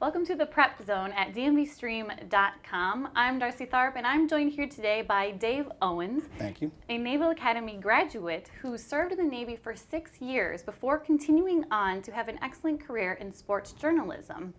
Welcome to the PrepZone at DMVSTREAM.com. I'm Darcy Tharp, and I'm joined here today by Dave Owens. Thank you. A Naval Academy graduate who served in the Navy for 6 years before continuing on to have an excellent career in sports journalism.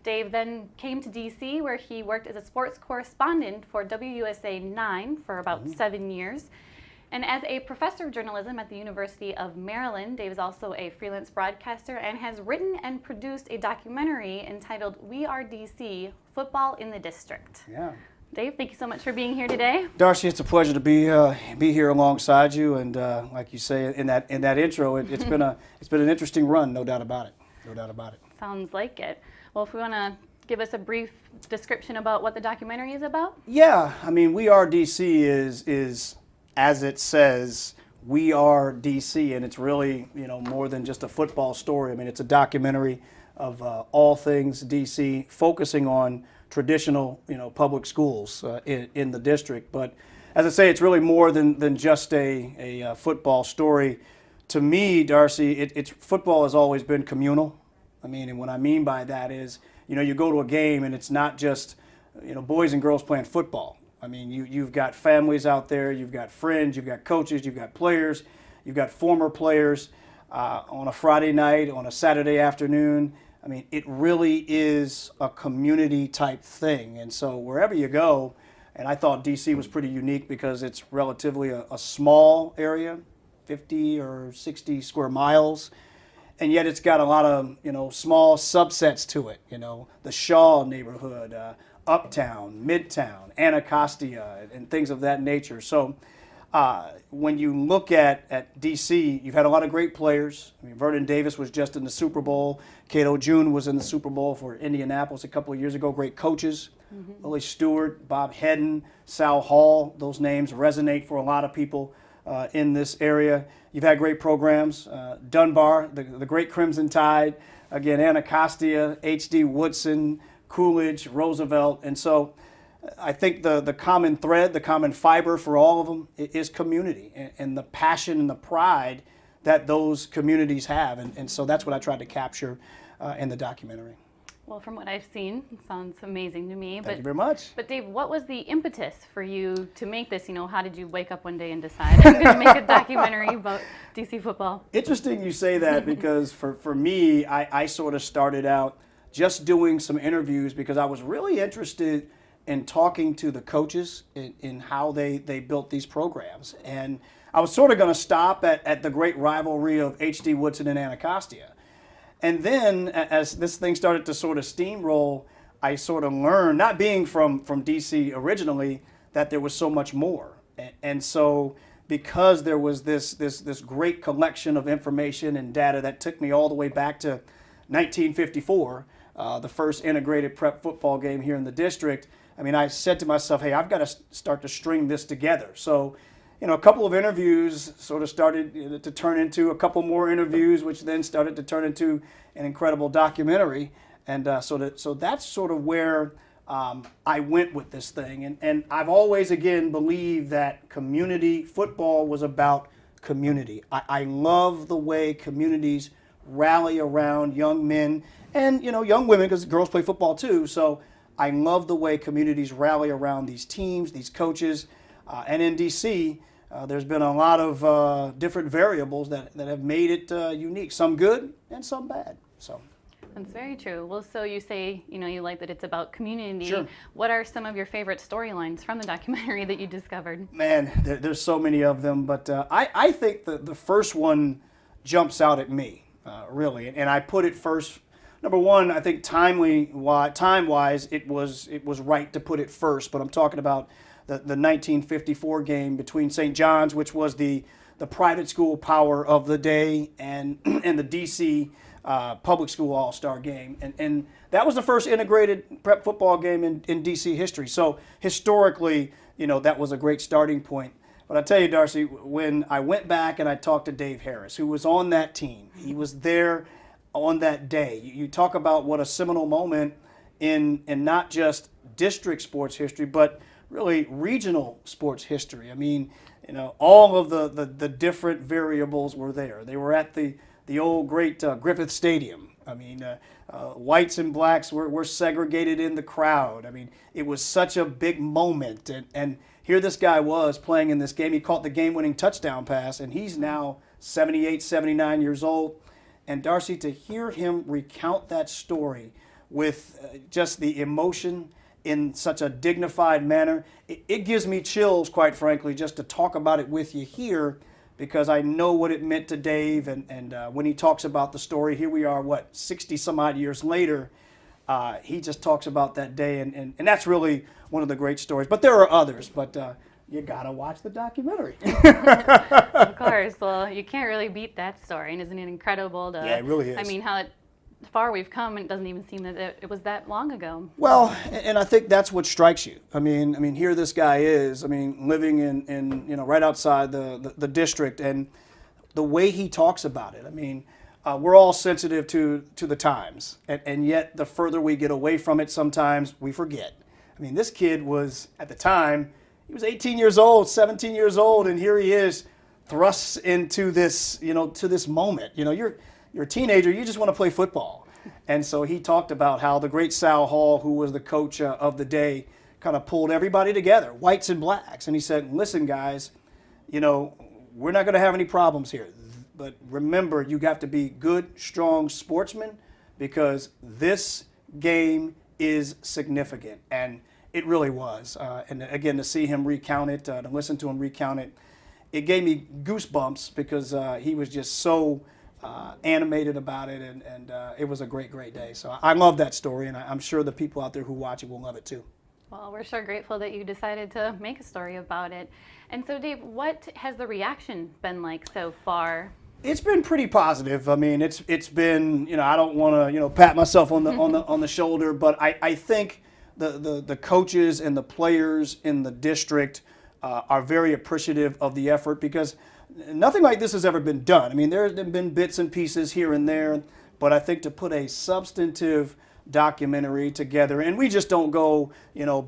Dave then came to DC, where he worked as a sports correspondent for WUSA 9 for about 7 years. And as a professor of journalism at the University of Maryland, Dave is also a freelance broadcaster and has written and produced a documentary entitled We Are DC, Football in the District. Yeah. Dave, thank you so much for being here today. Darcy, it's a pleasure to be here alongside you, and like you say in that intro, it's been an interesting run, no doubt about it. No doubt about it. Sounds like it. Well, if we want to give us a brief description about what the documentary is about. Yeah, I mean, We Are DC is as it says, We Are DC, and it's really, more than just a football story. I mean, it's a documentary of all things DC, focusing on traditional, public schools in the district. But as I say, it's really more than just a football story. To me, Darcy, it's football has always been communal. I mean, and what I mean by that is, you go to a game and it's not just, boys and girls playing football. I mean, you've got families out there, you've got friends, you've got coaches, you've got players, you've got former players on a Friday night, on a Saturday afternoon. I mean, it really is a community type thing. And so wherever you go, and I thought DC was pretty unique because it's relatively a small area, 50 or 60 square miles. And yet it's got a lot of, small subsets to it, the Shaw neighborhood, Uptown, Midtown, Anacostia, and things of that nature. So when you look at DC, you've had a lot of great players. I mean, Vernon Davis was just in the Super Bowl. Cato June was in the Super Bowl for Indianapolis a couple of years ago. Great coaches. Willie Stewart, Bob Hedden, Sal Hall. Those names resonate for a lot of people in this area. You've had great programs. Dunbar, the great Crimson Tide. Again, Anacostia, H.D. Woodson, Coolidge, Roosevelt. And so I think the common thread, the common fiber for all of them is community and the passion and the pride that those communities have. And so that's what I tried to capture in the documentary. Well, from what I've seen, it sounds amazing to me. Thank you very much. But Dave, what was the impetus for you to make this? How did you wake up one day and decide I'm going to make a documentary about DC football? Interesting you say that because for me, I sort of started out just doing some interviews because I was really interested in talking to the coaches in how they built these programs. And I was sort of going to stop at the great rivalry of H.D. Woodson and Anacostia. And then as this thing started to sort of steamroll, I sort of learned, not being from D.C. originally, that there was so much more. And so because there was this great collection of information and data that took me all the way back to 1954, the first integrated prep football game here in the district, I mean, I said to myself, hey, I've got to start to string this together. So, a couple of interviews sort of started to turn into a couple more interviews, which then started to turn into an incredible documentary. And so that's sort of where I went with this thing. And I've always, again, believed that community football was about community. I love the way communities rally around young men and, young women, because girls play football too. So I love the way communities rally around these teams, these coaches. And in DC, there's been a lot of different variables that have made it unique, some good and some bad. So that's very true. Well, so you say, you like that it's about community. Sure. What are some of your favorite storylines from the documentary that you discovered? Man, there's so many of them, but I think the first one jumps out at me, really. And I put it first. Number one, I think time-wise, it was right to put it first, but I'm talking about the 1954 game between St. John's, which was the private school power of the day, and the DC public school all-star game. And that was the first integrated prep football game in DC history. So historically, that was a great starting point. But I tell you, Darcy, when I went back and I talked to Dave Harris, who was on that team, he was there on that day. You talk about what a seminal moment in not just district sports history, but really regional sports history. I mean, all of the different variables were there. They were at the old great Griffith Stadium, I mean, whites and blacks were segregated in the crowd. I mean, it was such a big moment. And here this guy was playing in this game. He caught the game-winning touchdown pass, and he's now 78, 79 years old. And Darcy, to hear him recount that story with just the emotion in such a dignified manner, it gives me chills, quite frankly, just to talk about it with you here, because I know what it meant to Dave. And when he talks about the story, here we are, 60 some odd years later, he just talks about that day. And that's really one of the great stories. But there are others, but you got to watch the documentary. Of course. Well, you can't really beat that story. And isn't it incredible? Yeah, it really is. I mean, how far we've come, and it doesn't even seem that it was that long ago. Well, and I think that's what strikes you. I mean, here this guy is. I mean, living in right outside the district, and the way he talks about it. I mean, we're all sensitive to the times, and yet the further we get away from it, sometimes we forget. I mean, this kid was at the time he was 18 years old, 17 years old, and here he is, thrust into this to this moment. You're a teenager, you just want to play football. And so he talked about how the great Sal Hall, who was the coach of the day, kind of pulled everybody together, whites and blacks. And he said, listen, guys, we're not going to have any problems here. But remember, you have to be good, strong sportsmen, because this game is significant. And it really was. And again, to see him recount it, to listen to him recount it, it gave me goosebumps, because he was just so animated about it, and it was a great day. So I love that story, and I'm sure the people out there who watch it will love it too. Well, we're sure grateful that you decided to make a story about it. And so, Dave, what has the reaction been like so far? It's been pretty positive. I mean, it's been, I don't want to pat myself on the on the shoulder, but I think the coaches and the players in the district are very appreciative of the effort, because nothing like this has ever been done. I mean, there have been bits and pieces here and there, but I think to put a substantive documentary together, and we just don't go,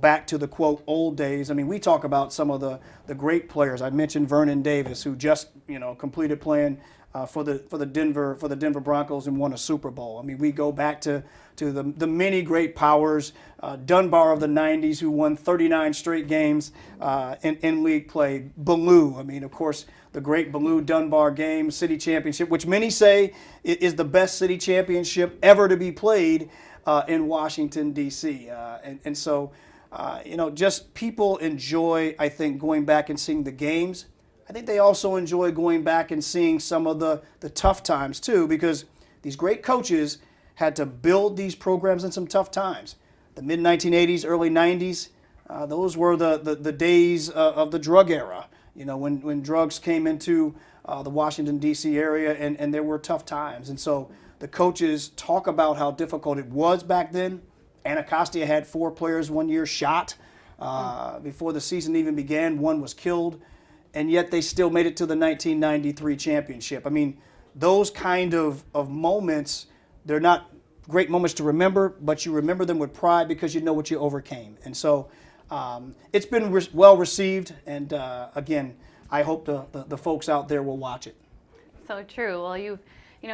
back to the quote old days. I mean, we talk about some of the great players. I mentioned Vernon Davis, who just completed playing for the Denver Broncos and won a Super Bowl. I mean, we go back to the many great powers, Dunbar of the 90s, who won 39 straight games in league play. Ballou, I mean, of course, the great Ballou-Dunbar game, city championship, which many say is the best city championship ever to be played in Washington, D.C. And so, just people enjoy, I think, going back and seeing the games. I think they also enjoy going back and seeing some of the tough times too, because these great coaches had to build these programs in some tough times. The mid-1980s, early 90s, those were the days of the drug era, when drugs came into the Washington, D.C. area, and there were tough times. And so the coaches talk about how difficult it was back then. Anacostia had 4 players one year shot before the season even began. One was killed, and yet they still made it to the 1993 championship. I mean, those kind of moments, they're not great moments to remember, but you remember them with pride because you know what you overcame. And so it's been well received, and again, I hope the folks out there will watch it. So true. Well,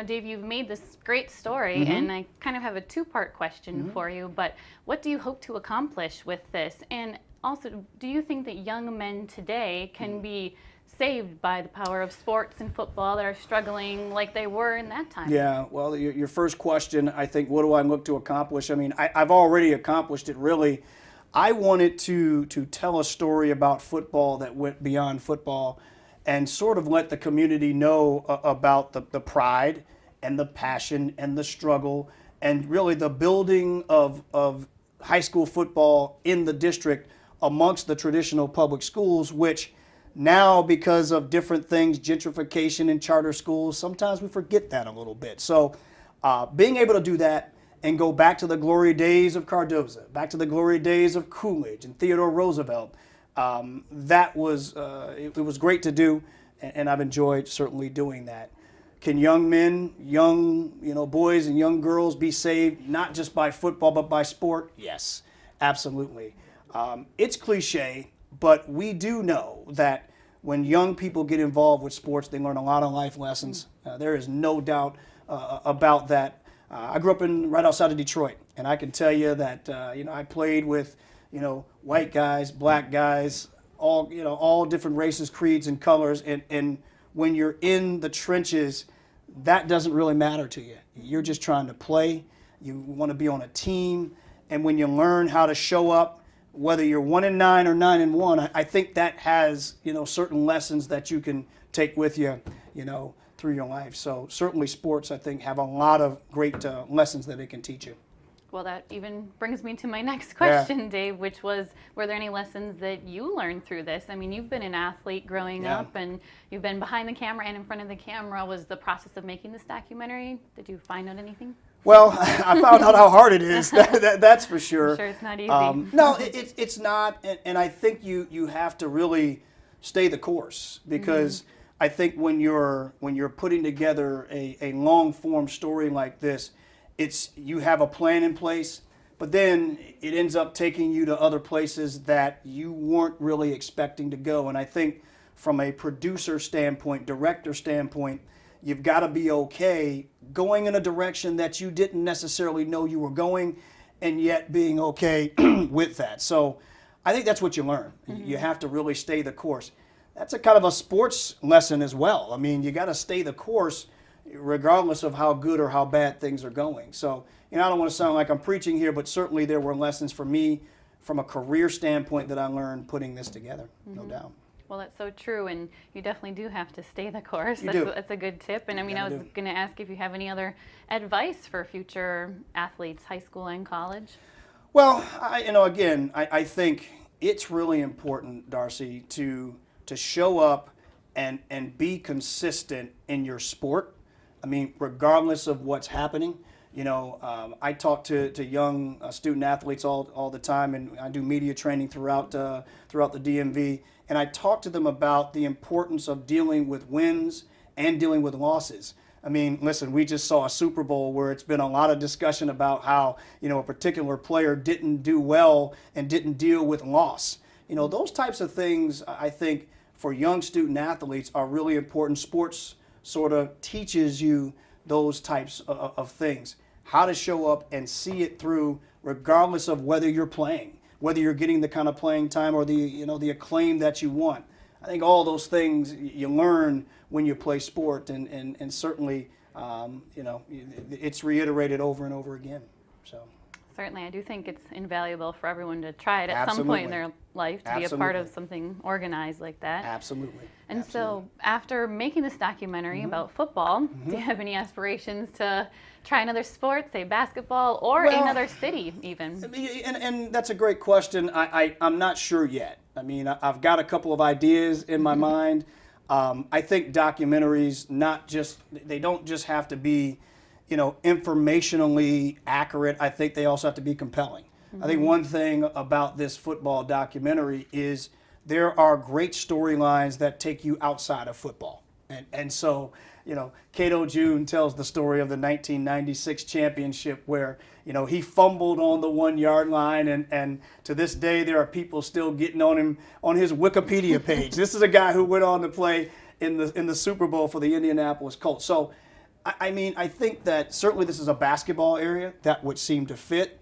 Dave, you've made this great story, and I kind of have a 2-part question for you, but what do you hope to accomplish with this? And also, do you think that young men today can be saved by the power of sports and football that are struggling like they were in that time? Yeah, well, your first question, I think, what do I look to accomplish? I mean, I've already accomplished it, really. I wanted to tell a story about football that went beyond football, and sort of let the community know about the pride and the passion and the struggle, and really the building of high school football in the district amongst the traditional public schools, which now, because of different things, gentrification in charter schools, sometimes we forget that a little bit. So being able to do that and go back to the glory days of Cardozo, back to the glory days of Coolidge and Theodore Roosevelt, that was it was great to do, and I've enjoyed certainly doing that. Can young men, boys and young girls be saved not just by football but by sport? Yes, absolutely. It's cliche, but we do know that when young people get involved with sports, they learn a lot of life lessons. There is no doubt about that. I grew up right outside of Detroit, and I can tell you that I played with white guys, black guys, all different races, creeds, and colors. And when you're in the trenches, that doesn't really matter to you. You're just trying to play. You want to be on a team, and when you learn how to show up, whether you're 1-9 or 9-1, I think that has certain lessons that you can take with you, through your life. So certainly sports, I think, have a lot of great lessons that it can teach you. Well, that even brings me to my next question, Dave, which was, were there any lessons that you learned through this? I mean, you've been an athlete growing up, and you've been behind the camera and in front of the camera. Was the process of making this documentary, did you find out anything? Well, I found out how hard it is. That's for sure. I'm sure it's not easy. No, it's not, and I think you have to really stay the course, because I think when you're putting together a long form story like this, you have a plan in place, but then it ends up taking you to other places that you weren't really expecting to go. And I think from a producer standpoint, director standpoint, you've got to be okay going in a direction that you didn't necessarily know you were going, and yet being okay with that. So I think that's what you learn. You have to really stay the course. That's a kind of a sports lesson as well. I mean, you got to stay the course regardless of how good or how bad things are going. So, I don't want to sound like I'm preaching here, but certainly there were lessons for me from a career standpoint that I learned putting this together, no doubt. Well, that's so true, and you definitely do have to stay the course. That's a good tip. And I mean, I was going to ask if you have any other advice for future athletes, high school and college. Well, I think it's really important, Darcy, to show up and be consistent in your sport. I mean, regardless of what's happening. I talk to young student athletes all the time, and I do media training throughout the DMV, and I talk to them about the importance of dealing with wins and dealing with losses. I mean, listen, we just saw a Super Bowl where it's been a lot of discussion about how a particular player didn't do well and didn't deal with loss. Those types of things, I think, for young student athletes are really important. Sports sort of teaches you those types of things, how to show up and see it through, regardless of whether you're playing, whether you're getting the kind of playing time or the acclaim that you want. I think all those things you learn when you play sport, and certainly it's reiterated over and over again. So. Certainly, I do think it's invaluable for everyone to try it at some point in their life, to be a part of something organized like that. Absolutely. And so after making this documentary about football, do you have any aspirations to try another sport, say basketball, or another city even? And that's a great question. I'm not sure yet. I mean, I've got a couple of ideas in my mind. I think documentaries, they don't just have to be informationally accurate. I think they also have to be compelling. I think one thing about this football documentary is there are great storylines that take you outside of football. And so, Cato June tells the story of the 1996 championship where, he fumbled on the 1 yard line, and to this day there are people still getting on him on his Wikipedia page. This is a guy who went on to play in the Super Bowl for the Indianapolis Colts. So I mean, I think that certainly this is a basketball area that would seem to fit,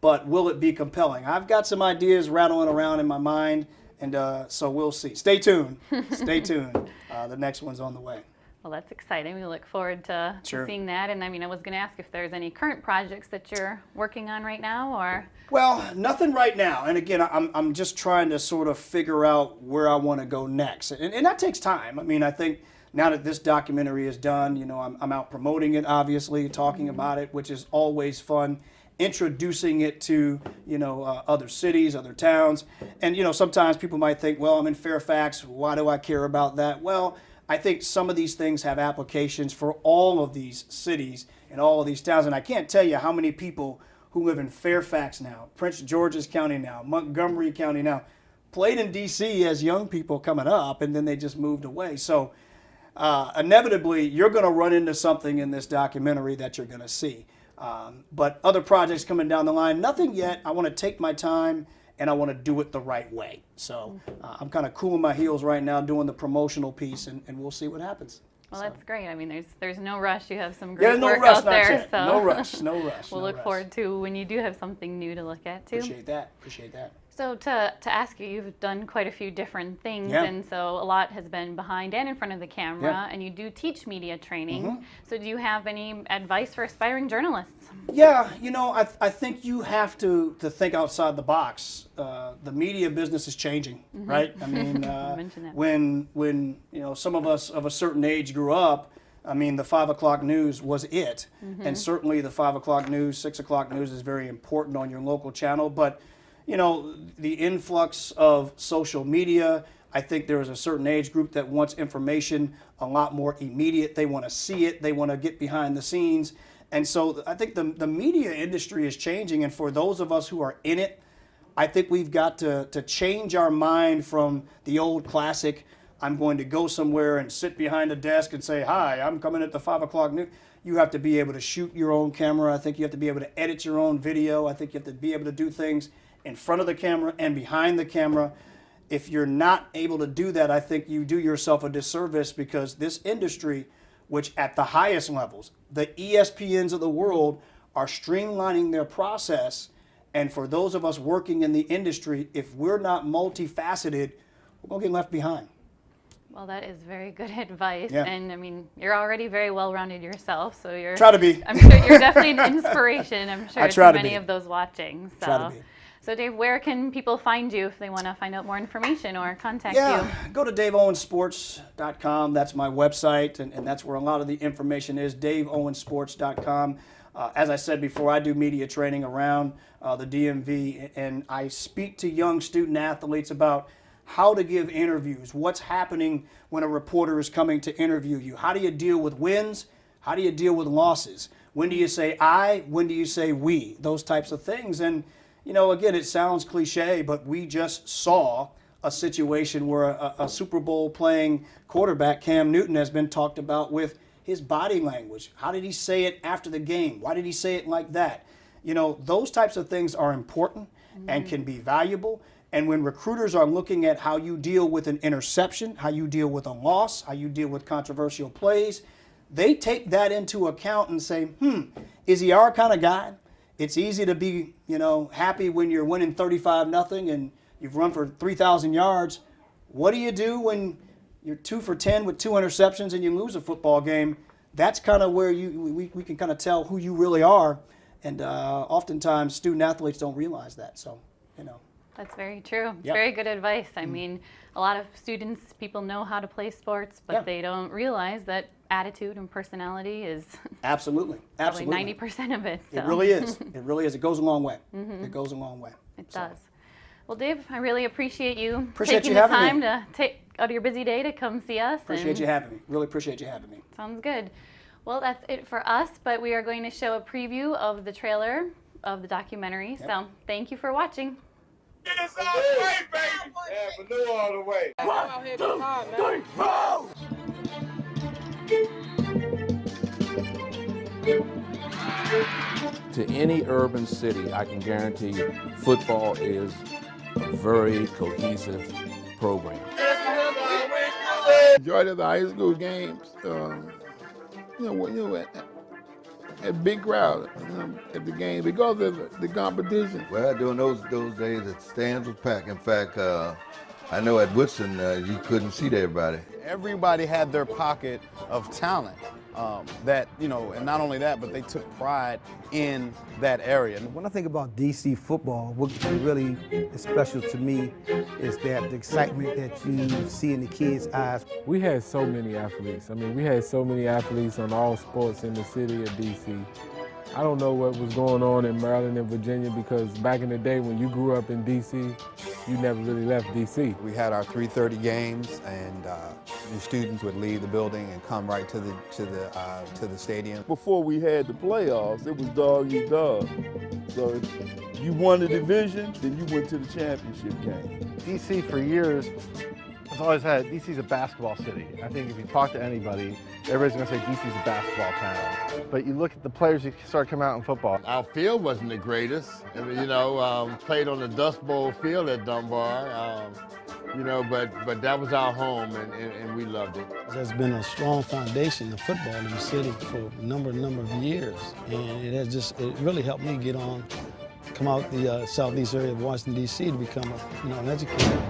but will it be compelling? I've got some ideas rattling around in my mind, and so we'll see. Stay tuned. Stay tuned. The next one's on the way. Well, that's exciting. We look forward to seeing that. And I mean, I was going to ask if there's any current projects that you're working on right now, or? Well, nothing right now. And again, I'm just trying to sort of figure out where I want to go next, and that takes time. I mean, I think now that this documentary is done, I'm out promoting it, obviously, talking about it, which is always fun, introducing it to, other cities, other towns. And, sometimes people might think, well, I'm in Fairfax, why do I care about that? Well, I think some of these things have applications for all of these cities and all of these towns. And I can't tell you how many people who live in Fairfax now, Prince George's County now, Montgomery County now, played in D.C. as young people coming up, and then they just moved away. So inevitably, you're going to run into something in this documentary that you're going to see. But other projects coming down the line, nothing yet. I want to take my time, and I want to do it the right way. So I'm kind of cooling my heels right now, doing the promotional piece, and we'll see what happens. Well, So. that's great. I mean, there's no rush. You have some Yeah, great no work rush, out not there. yet. So No rush, no rush. we'll no look rush. forward to when you do have something new to look at too. Appreciate that. Appreciate that. So to ask you, you've done quite a few different things, Yeah. and so a lot has been behind and in front of the camera, Yeah. and you do teach media training. Mhm. So do you have any advice for aspiring journalists? Yeah, you know, I think you have to think outside the box. The media business is changing, right? I mean, mentioned that. when you know, some of us of a certain age grew up, I mean, the 5 o'clock news was it, and certainly the 5 o'clock news, 6 o'clock news is very important on your local channel. But you know, the influx of social media, I think there is a certain age group that wants information a lot more immediate. They want to see it. They want to get behind the scenes. And so I think the media industry is changing. And for those of us who are in it, I think we've got to change our mind from the old classic, I'm going to go somewhere and sit behind a desk and say, hi, I'm coming at the 5 o'clock news. You have to be able to shoot your own camera. I think you have to be able to edit your own video. I think you have to be able to do things in front of the camera and behind the camera. If you're not able to do that, I think you do yourself a disservice, because this industry, which at the highest levels, the ESPNs of the world, are streamlining their process. And for those of us working in the industry, if we're not multifaceted, we're going to get left behind. Well, that is very good advice, Yeah. and I mean, you're already very well-rounded yourself, so you're. Try to be. I'm sure you're definitely an inspiration. I'm sure I to try to many be. of those watching. So. Try to be. So Dave, where can people find you if they want to find out more information or contact Yeah, you? go to DaveOwensSports.com. That's my website, and that's where a lot of the information is, DaveOwensSports.com. As I said before, I do media training around the DMV, and I speak to young student athletes about how to give interviews, what's happening when a reporter is coming to interview you. How do you deal with wins? How do you deal with losses? When do you say I? When do you say we? Those types of things. And you know, again, it sounds cliche, but we just saw a situation where a Super Bowl playing quarterback, Cam Newton, has been talked about with his body language. How did he say it after the game? Why did he say it like that? You know, those types of things are important and can be valuable. And when recruiters are looking at how you deal with an interception, how you deal with a loss, how you deal with controversial plays, they take that into account and say, is he our kind of guy? It's easy to be, you know, happy when you're winning 35-0 and you've run for 3,000 yards. What do you do when you're 2 for 10 with 2 interceptions and you lose a football game? That's kind of where we can kind of tell who you really are. And oftentimes student athletes don't realize that. So, you know. That's very true. It's Yep. very good advice. I mean, a lot of students, people know how to play sports, but Yeah. they don't realize that attitude and personality is Absolutely. probably Absolutely. 90% of it. So. It really is. It really is. It goes a long way. It goes a long way. It So, does. Well, Dave, I really appreciate you Appreciate taking you the having me. time to take out of your busy day to come see us. Appreciate and you having me. Really appreciate you having me. Sounds good. Well, that's it for us, but we are going to show a preview of the trailer of the documentary. Yep. So thank you for watching. It's all the way, baby. Yeah, Blue all the way. 1, 2, 3, to any urban city, I can guarantee you, football is a very cohesive program. Enjoyed the high school games. At big crowd at the game because of the competition. Well, during those days, the stands was packed. In fact, I know at Woodson, you couldn't seat everybody. Everybody had their pocket of talent that, you know, and not only that, but they took pride in that area. When I think about DC football, what really is special to me is that the excitement that you see in the kids' eyes. We had so many athletes. I mean, we had so many athletes on all sports in the city of DC. I don't know what was going on in Maryland and Virginia, because back in the day when you grew up in DC, you never really left DC. We had our 3:30 games, and the students would leave the building and come right to the stadium. Before we had the playoffs, it was dog eat dog. So if you won the division, then you went to the championship game. DC for years has always had, DC's a basketball city. I think if you talk to anybody, everybody's gonna say DC's a basketball town. But you look at the players who start coming out in football. Our field wasn't the greatest. I mean, played on the Dust Bowl field at Dunbar. you know, but that was our home, and we loved it. There's been a strong foundation of football in the city for a number of years, and it really helped me come out the southeast area of Washington, D.C. to become an educator.